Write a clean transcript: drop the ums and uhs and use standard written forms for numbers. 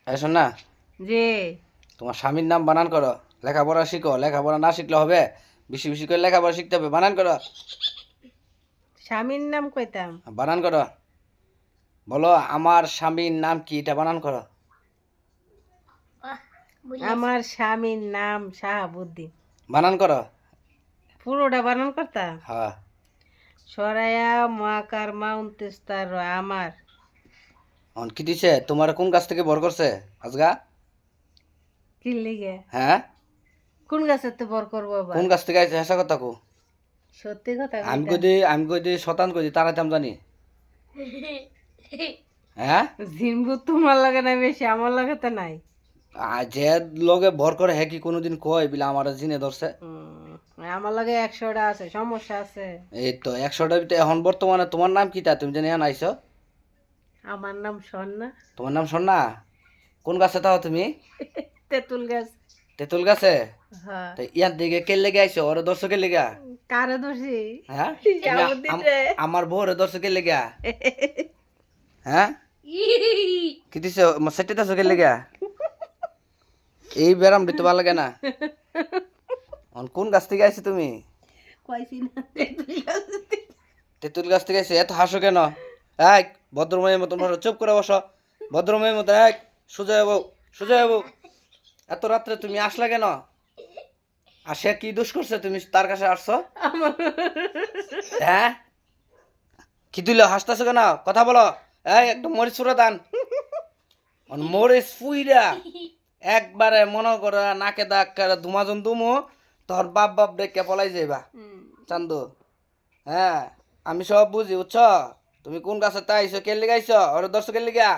শোন না, যে তোমার স্বামীর নাম বানান করো। লেখাপড়া শিখো, লেখাপড়া না শিখলে হবে? বেশি বেশি করে লেখাপড়া শিখতে হবে। বানান করো, স্বামীর নাম কইতাম। বানান করো। বলো, আমার স্বামীর নাম কি, এটা বানান করো। আমার স্বামীর নাম শাহাবুদ্দিন। বানান করো। পুরোটা বানান করতাম। হ্যাঁ। সরায়া মাকার মাউন্তেস্তার আমার কি দিছে তোমার? কোন গাছ থেকে বর করছে আজগা? কি লিগে হ্যাঁ, কোন গাছের তো বর করবো আবার? কোন গাছ থেকে আইছে? হেসা কথা কো। সত্যি কথা আমি কইতাম। কই দি শতান কই দি তারাইতাম জানি। হ্যাঁ, জিনবু তোমার লাগে না বেশি, আমার লাগে তো নাই। যে লগে ভর করে হ্যাঁ কি কোনোদিন কয় বিলা আমার জিনে ধরছে? আমার লাগে 100টা আছে, সমস্যা আছে। এই তো 100টার ভিতরে এখন বর্তমানে তোমার নাম কি তা তুমি জানি এখন আইছো? আমার নাম স্বর্ণা। তোমার নাম সন্না? কোন গাছে তাও তুমি? তেঁতুল গাছ। তেঁতুল গাছে? হ্যাঁ। তো ইয়ার দিকে কে লেগে আইছো? ওরে দর্শকের লেগা? কারে দোষী? হ্যাঁ, শাহাবুদ্দিন রে। আমার বউরে দর্শকের লেগা? হ্যাঁ, কি দিছে সেটি দর্শকের লেগা? এই ব্যারাম দিতে ভালো লাগে না। এখন কোন গাছ থেকে আইছো তুমি? কইছি না তেঁতুল গাছ। তেঁতুল গাছ থেকে আইছো? এত হাসো কেন? এক ভদ্রময়ের মতন বসো, চুপ করে বসো। ভদ্রময়ের মতন এক সোজা যাবো, সোজা যাবো। এত রাত্রে তুমি আসলা কেন? আর সে কি দোষ করছে তুমি তার কাছে আসছো? হ্যাঁ, কি দিল? হাসতেছো কেন? কথা বলো। এই একটু মরিচ ছুড়ে দান। মরিচ ফুইরা একবারে মনে করো নাকে দাগ করে ধুমাজন দুমো, তোর বাপ বাপ ডেকে পলাই যাইবা। চান্দু, হ্যাঁ আমি সব বুঝি, বুঝছ? তুমি কোন গাছে তাইছো, কে লিগাইছ? ওর দর্শকের লিগা?